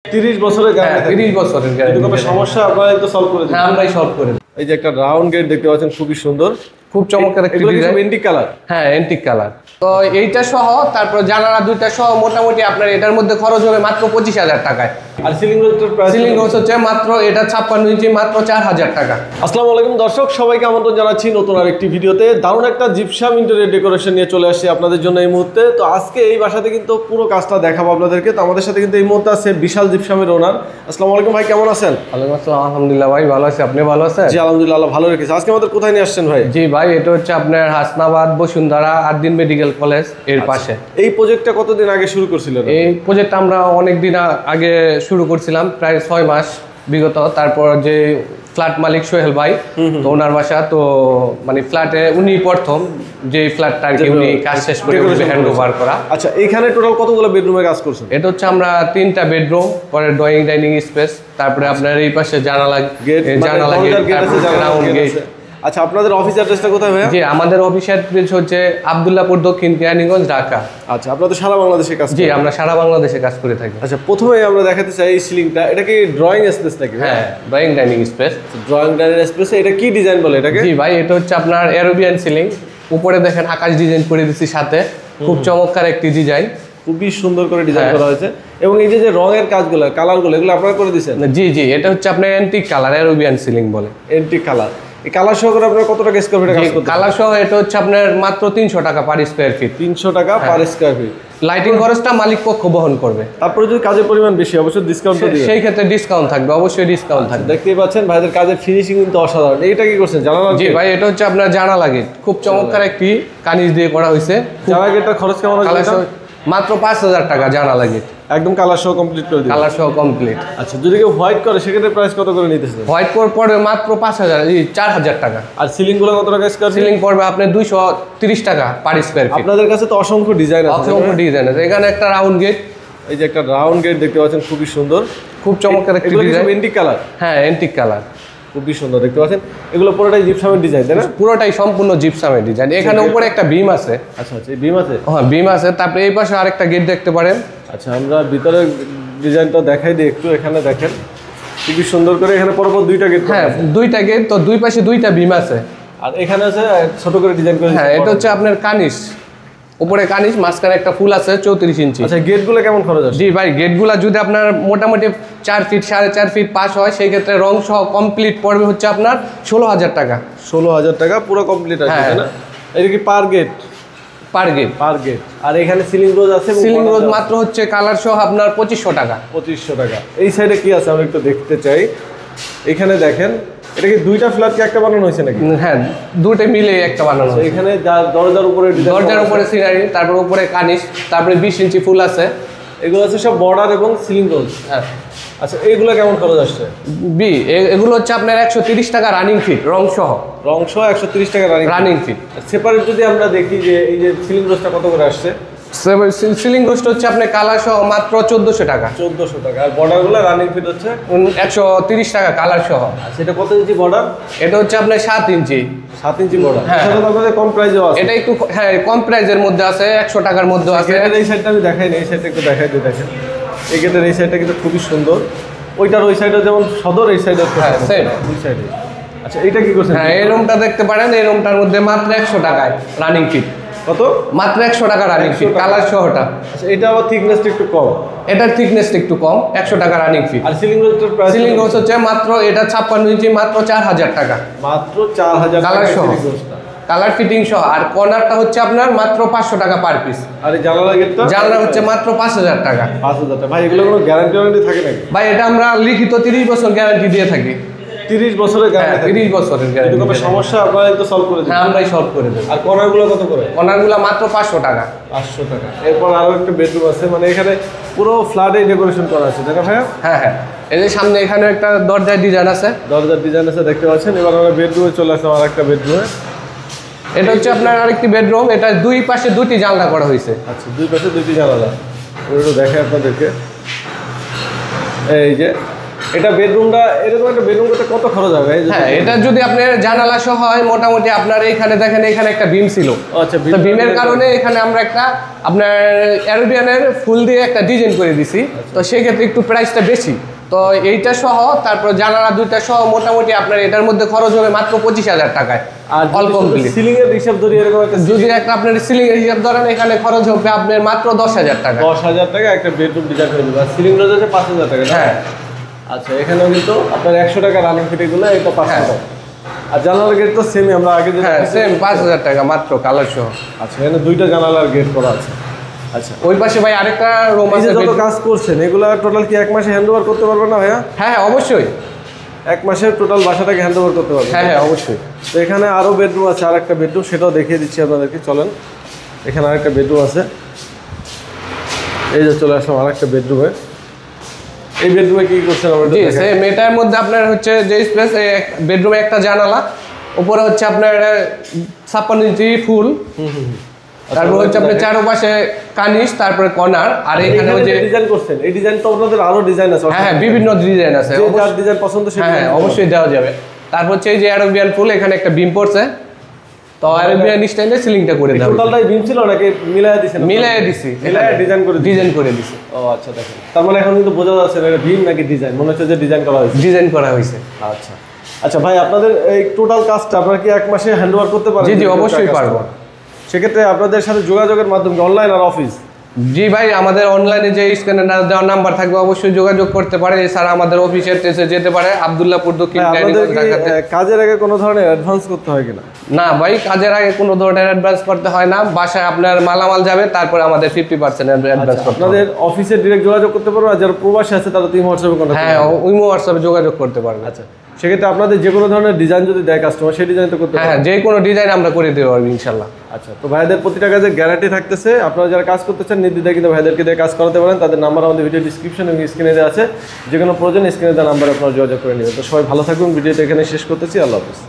30 বছরের গ্যারান্টি। 30 বছরের গ্যারান্টি। কোনো সমস্যা আপনারা একটু সলভ করে দিন। হ্যাঁ, আমরাই সলভ করে দিই। এই যে একটা রাউন্ড গেট দেখতে পাচ্ছেন, খুবই সুন্দর, খুব চমৎকার একটা ডিজাইন। Antique colour. হ্যাঁ, এন্টিক কালার। তো এইটা সহ তারপর জানালা দুইটা সহ মোটামুটি আপনার এটার মধ্যে খরচ হবে মাত্র 25,000 টাকায়। আর সিলিং রোডের প্রাইস? সিলিং রোড হচ্ছে মাত্র এটা 56 ইঞ্চি, মাত্র 4,000 টাকা। আসসালামু আলাইকুম দর্শক, সবাইকে আমন্ত্রণ জানাচ্ছি নতুন আরেকটি ভিডিওতে। দারুণ একটা জিপসাম ইন্টেরিয়র ডেকোরেশন নিয়ে চলে আসছি আপনাদের জন্য এই মুহূর্তে। তো আজকে এই বাসাতে কিন্তু পুরো কাজটা দেখাবো আপনাদেরকে। তো আমাদের সাথে কিন্তু এই মুহূর্তে আছে বিশাল জিপসামের ওনার। আসসালামু আলাইকুম ভাই, কেমন আছেন? ওয়ালাইকুম আসসালাম, আলহামদুলিল্লাহ ভাই ভালো আছি, আপনি ভালো আছেন? জি আলহামদুলিল্লাহ, আল্লাহ ভালো রেখেছে। আজকে আমাদের কোথায় নিয়ে আসছেন ভাই? জি ভাই, এটা হচ্ছে আপনার হাসনাবাদ বসুন্ধরা আদ্দিন মেডিকেল কলেজ এর পাশে। এই প্রজেক্টটা কতদিন আগে শুরু করছিলেন? এই প্রজেক্টটা আমরা অনেক দিন আগে শুরু করছিলাম, প্রায় 6 মাস বিগত। তারপর যে ফ্ল্যাট মালিক সোহেল ভাই, তো ওনার বাসা, তো মানে ফ্ল্যাটে উনি প্রথম যে ফ্ল্যাটটা আর কি উনি কাজ শেষ করে হ্যান্ড ওভার করা। আচ্ছা, এখানে টোটাল কতগুলো বেডরুমে কাজ করছেন? এটা হচ্ছে আমরা 3টা বেডরুম, পরে ড্রয়িং ডাইনিং স্পেস, তারপরে আপনার এই পাশে জানালা গেট, রাউন্ড গেট। আচ্ছা, আপনাদের অফিস অ্যাড্রেসটা কোথায় ভাই? জি, আমাদের অফিস অ্যাড্রেস হচ্ছে আব্দুল্লাহপুর, দক্ষিণ কেরানীগঞ্জ, ঢাকা। আচ্ছা, আপনাদের সারা বাংলাদেশে কাজ? জি, আমরা সারা বাংলাদেশে কাজ করে থাকি। আচ্ছা, প্রথমে আমরা দেখাতে চাই এই সিলিংটা, এটা কি ড্রয়িং স্পেস নাকি? হ্যাঁ, drawing dining space. Drawing dining স্পেসে এটা কি ডিজাইন বলে এটাকে? জি ভাই, এটা হচ্ছে আপনার এরোবিয়ান সিলিং। উপরে দেখেন আকাশ ডিজাইন করে দিচ্ছি সাথে, খুব চমৎকার একটি ডিজাইন, খুবই সুন্দর করে ডিজাইন করা হয়েছে। এবং এই যে রঙের কাজগুলো, কালারগুলো, এগুলো আপনারা করে দিয়েছেন? জি জি, এটা হচ্ছে আপনার অ্যান্টিক কালার, এরোবিয়ান সিলিং বলে। Antique colour. এই কালার সহ করে আপনারা কত টাকা স্কয়ার ফিটে কাজ করতে? কালার সহ এটা হচ্ছে আপনার মাত্র 300 টাকা পার স্কয়ার ফিট। 300 টাকা পার স্কয়ার ফিট। লাইটিং খরচটা মালিক পক্ষ বহন করবে। তারপরে যদি কাজের পরিমাণ বেশি, অবশ্যই ডিসকাউন্ট দিবেন। সেই ক্ষেত্রে ডিসকাউন্ট থাকবে, অবশ্যই ডিসকাউন্ট থাকবে। দেখতেই পাচ্ছেন ভাইদের কাজের ফিনিশিং কিন্তু অসাধারণ। এইটা কি করছেন, জানালা? জি ভাই, এটা হচ্ছে আপনার জানালা গেট, খুব চমৎকার একটি কানিজ দিয়ে করা হয়েছে। জানালা গেটটার খরচ কেমন হয়েছে? মাত্র 5,000 টাকা জানালা গেট, একদম কালার সহ কমপ্লিট করে দিবেন? কালার সহ কমপ্লিট। আচ্ছা, যদি কেউ হোয়াইট করে সেক্ষেত্রে প্রাইস কত করে নিতেছেন? হোয়াইট পড়বে মাত্র 4,000 টাকা। আর সিলিং গুলো কত টাকা স্কয়ার? সিলিং পড়বে আপনার 230 টাকা পার স্কয়ার ফিট। আপনাদের কাছে তো অসংখ্য ডিজাইন আছে। অসংখ্য ডিজাইন আছে। এখানে একটা রাউন্ড গেট, এই যে একটা রাউন্ড গেট দেখতে পাচ্ছেন, খুবই সুন্দর, খুব চমৎকার একটা ডিজাইন। Antique colour? হ্যাঁ, এন্টিক কালার, খুবই সুন্দর দেখতে পাচ্ছেন। এগুলো পুরোটাই জিপসামের ডিজাইন, তাই না? পুরোটাই সম্পূর্ণ জিপসামের ডিজাইন। এখানে উপরে একটা বিম আছে। আচ্ছা আচ্ছা, এই বিম আছে? হ্যাঁ, বিম আছে। তারপরে এই পাশে আরেকটা গেট দেখতে পারেন। আচ্ছা, আমরা ভিতরের ডিজাইনটা দেখাই দিই একটু। এখানে দেখেন খুবই সুন্দর করে, এখানে পরপর দুইটা গেট। হ্যাঁ, দুইটা গেট, তো দুই পাশে দুইটা বিম আছে। আর এখানে আছে ছোট করে ডিজাইন করে। হ্যাঁ, এটা হচ্ছে আপনার কানিস, উপরে কানিস, মাঝখানে একটা ফুল আছে 34 ইঞ্চি। আচ্ছা, গেটগুলো কেমন খরচ আছে? জি ভাই, গেটগুলো যদি আপনার মোটামুটি 4 ফিট 4.5 ফিট পাস হয়, সেই ক্ষেত্রে রং সহ কমপ্লিট পড়বে হচ্ছে আপনার 16,000 টাকা। 16,000 টাকা পুরো কমপ্লিট আছে, তাই না? এটা কি পার গেট? পার গেট, পার গেট। আর এখানে সিলিং রোজ আছে? সিলিং রোজ মাত্র হচ্ছে কালার সহ আপনার 2500 টাকা। 2500 টাকা। এই সাইডে কি আছে আমরা একটু দেখতে চাই। এখানে দেখেন, এটা কি দুইটা ফ্ল্যাট কি একটা বানানো হয়েছে নাকি? হ্যাঁ, দুটো মিলে একটা বানানো হয়েছে। এখানে দরজার উপরে ডিজাইন, দরজার উপরে সিনারি, তারপর উপরে কানিস, তারপরে 20 ইঞ্চি ফুল আছে। এগুলো আছে সব বর্ডার এবং সিলিং রোজ। হ্যাঁ। আচ্ছা, এইগুলো কেমন খরচ আসছে? এগুলো হচ্ছে আপনার 130 টাকা রানিং ফিট, রং সহ। রং সহ 130 টাকা রানিং ফিট। সেপারেট যদি আমরা দেখি যে এই যে সিলিং রোজটা কত করে আসছে? সিলিং রোস্ট হচ্ছে আপনার কালার সহ মাত্র 1400 টাকা। 1400 টাকা। আর বর্ডারগুলো রানিং ফিট হচ্ছে 130 টাকা কালার সহ। সেটা কত ইঞ্চি বর্ডার? এটা হচ্ছে আপনার 7 ইঞ্চি। 7 ইঞ্চি বর্ডার। হ্যাঁ, সেটা তো আপনাদের কম প্রাইসেও আছে। এটা একটু হ্যাঁ কম প্রাইসের মধ্যে আছে, 100 টাকার মধ্যে আছে। এই সাইডটা আমি দেখাই না, এই সাইডটা একটু দেখাই দিই। দেখেন এই গেটের এই সাইডটা কিন্তু খুবই সুন্দর। ওইটার ওই সাইডে যেমন সদর, এই সাইডে হ্যাঁ সেম দুই সাইডে। আচ্ছা, এইটা কি করছেন? হ্যাঁ, এই রুমটা দেখতে পারেন। এই রুমটার মধ্যে মাত্র 100 টাকায় রানিং ফিট। কত? মাত্র 100 টাকা রানিং ফিট, কালার সহটা। আচ্ছা, এটা আবার থিকনেসটা একটু কম? এটার থিকনেসটা একটু কম, 100 টাকা রানিং ফিট। আর সিলিং রোজটার প্রাইস? সিলিং রোজ হচ্ছে মাত্র এটা 56 ইঞ্চি, মাত্র 4,000 টাকা। মাত্র 4,000 কালার টাকা সহ, কালার ফিটিং সহ। আর কর্নারটা হচ্ছে আপনার মাত্র 500 টাকা পার পিস। আর এই জানালা গেটটা? জানলা হচ্ছে মাত্র 5,000 টাকা। 5,000 টাকা। ভাই, এগুলো কোনো গ্যারান্টি ওয়ারেন্টি থাকে নাকি? ভাই, এটা আমরা লিখিত 30 বছর গ্যারান্টি দিয়ে থাকি। 30 বছরের গ্যারান্টি? 30 বছরের গ্যারান্টি। কোনো সমস্যা আপনারা একটু সলভ করে দিন? হ্যাঁ, আমরাই সলভ করে দেব। আর কর্নারগুলো কত করে? কর্নারগুলো মাত্র 500 টাকা। 500 টাকা। এরপর আরো একটা বেডরুম আছে, মানে এখানে পুরো ফ্ল্যাটে ডেকোরেশন করা আছে, তাই না ভাইয়া? হ্যাঁ হ্যাঁ, এই যে সামনে এখানে একটা দরজার ডিজাইন আছে। দরজার ডিজাইন আছে দেখতে পাচ্ছেন। এবার আমরা বেডরুমে চলে আসলাম, আর একটা বেডরুমে। এটা হচ্ছে আপনার আরেকটি বেডরুম। এটা দুই পাশে দুটি জানলা করা হয়েছে। আচ্ছা, দুই পাশে দুইটি জানালা। একটু দেখাই আপনাদেরকে। এই যে এটা বেডরুমটা এরকম একটা বেডরুম করতে কত খরচ হবে? হ্যাঁ, এটা যদি আপনার জানালা সহ হয় মোটামুটি আপনার এখানে দেখেন এখানে একটা বিম ছিল। আচ্ছা, তো বিমের কারণে এখানে আমরা একটা আপনার অ্যারাবিয়ানের ফুল দিয়ে একটা ডিজাইন করে দিছি। তো সেই ক্ষেত্রে একটু প্রাইসটা বেশি। তো এইটা সহ তারপর জানালা দুইটা সহ মোটামুটি আপনার এটার মধ্যে খরচ হবে মাত্র 25,000 টাকায়। আর অল কমপ্লিট। সিলিং এর হিসাব ধরি এরকম একটা যদি একটা আপনার সিলিং এর হিসাব ধরেন এখানে খরচ হবে আপনার মাত্র 10,000 টাকা। 10,000 টাকা একটা বেডরুম ডিজাইন করে দেবো। আর সিলিং রোজ আছে 5,000 টাকা। হ্যাঁ। আচ্ছা, এখানেও কিন্তু আপনার 100 টাকা রানিং ফিটে গুলো এটা 500 টাকা। আর জানালার গেট তো সেমই আমরা আগে যে হ্যাঁ, সেম 5,000 টাকা মাত্র কালার সহ। আচ্ছা, এখানে দুইটা জানালার গেট করা আছে। আচ্ছা, ওই পাশে ভাই আরেকটা রুম এই যে আছে। যত কাজ করছেন এগুলা টোটাল কি এক মাসে হ্যান্ডওভার করতে পারবেন না ভাইয়া? হ্যাঁ হ্যাঁ, অবশ্যই। এক মাসে টোটাল বাসাটাকে হ্যান্ডওভার করতে পারবেন? হ্যাঁ হ্যাঁ, অবশ্যই। তো এখানে আরো বেডরুম আছে, আরেকটা বেডরুম সেটাও দেখিয়ে দিচ্ছি আপনাদেরকে, চলেন। এখানে আরেকটা বেডরুম আছে, এই যে চলে আসলাম আরেকটা বেডরুমে। এই বেডরুমে কি করছেন আমরা? জি, সেম এটার মধ্যে আপনার হচ্ছে যে স্পেস, বেডরুমে একটা জানালা, উপরে হচ্ছে আপনার 56 ইঞ্চি ফুল, তারপর হচ্ছে আপনার চারপাশে কানিস, তারপরে কর্নার। আর এখানে যে ডিজাইন করছেন এই ডিজাইন তো আপনাদের আরো ডিজাইন আছে? হ্যাঁ হ্যাঁ, বিভিন্ন ডিজাইন আছে। যে যার ডিজাইন পছন্দ সেটা হ্যাঁ হ্যাঁ, অবশ্যই দেওয়া যাবে। তারপর হচ্ছে এই যে অ্যারাবিয়ান ফুল, এখানে একটা বিম পড়ছে, তো অ্যারাবিয়ান স্টাইলে সিলিংটা করে দেওয়া। টোটালটাই বিম ছিল নাকি মিলায়া দিছেন? মিলাইয়া দিছি, মিলায়া ডিজাইন করে দিছি। ও আচ্ছা, দেখেন তার মানে এখন কিন্তু বোঝা যাচ্ছে না এটা বিম নাকি ডিজাইন, মনে হচ্ছে যে ডিজাইন করা হয়েছে। ডিজাইন করা হয়েছে। আচ্ছা আচ্ছা ভাই, আপনাদের এই টোটাল কাজটা আপনারা কি এক মাসে হ্যান্ডওভার করতে পারেন? জি জি, অবশ্যই পারবো। সেক্ষেত্রে আপনাদের সাথে যোগাযোগের মাধ্যম অনলাইন আর অফিস? জি ভাই, আমাদের অনলাইনে যে স্ক্রিনে দেওয়া নাম্বার থাকবে অবশ্যই যোগাযোগ করতে পারে। এছাড়া আমাদের অফিসে এসে যেতে পারে, আব্দুল্লাহপুর দক্ষিণ আপনাদের কি কাজের আগে কোনো ধরনের অ্যাডভান্স করতে হয় কিনা? না ভাই, কাজের আগে কোনো ধরনের অ্যাডভান্স করতে হয় না। বাসায় আপনার মালামাল যাবে, তারপরে আমাদের 50% অ্যাডভান্স করতে হবে। আপনাদের অফিসে ডিরেক্ট যোগাযোগ করতে পারবে, আর যারা প্রবাসী আছে তারা তুমি হোয়াটসঅ্যাপে কন্টাক্ট? হ্যাঁ, উইমো হোয়াটসঅ্যাপে যোগাযোগ করতে পারবে। আচ্ছা, সেক্ষেত্রে আপনাদের যে কোনো ধরনের ডিজাইন যদি দেয় কাস্টমার, সেই ডিজাইন তো করতে হ্যাঁ হ্যাঁ, যে কোনো ডিজাইন আমরা করে দিতে পারবো ইনশাল্লাহ। আচ্ছা, তো ভাইদের প্রতিটা কাজে গ্যারান্টি থাকতেছে। আপনারা যারা কাজ করতে চান নির্দ্বিধায় কিন্তু ভাইদেরকে দিয়ে কাজ করাতে পারেন। তাদের নাম্বার আমাদের ভিডিও ডিসক্রিপশন এবং স্ক্রিনে দেওয়া আছে। যে কোনো প্রয়োজন স্ক্রিনে দেওয়া নাম্বারে আপনারা যোগাযোগ করে নেবেন। তো সবাই ভালো থাকুন, ভিডিওটা এখানে শেষ করতেছি। আল্লাহ হাফিজ।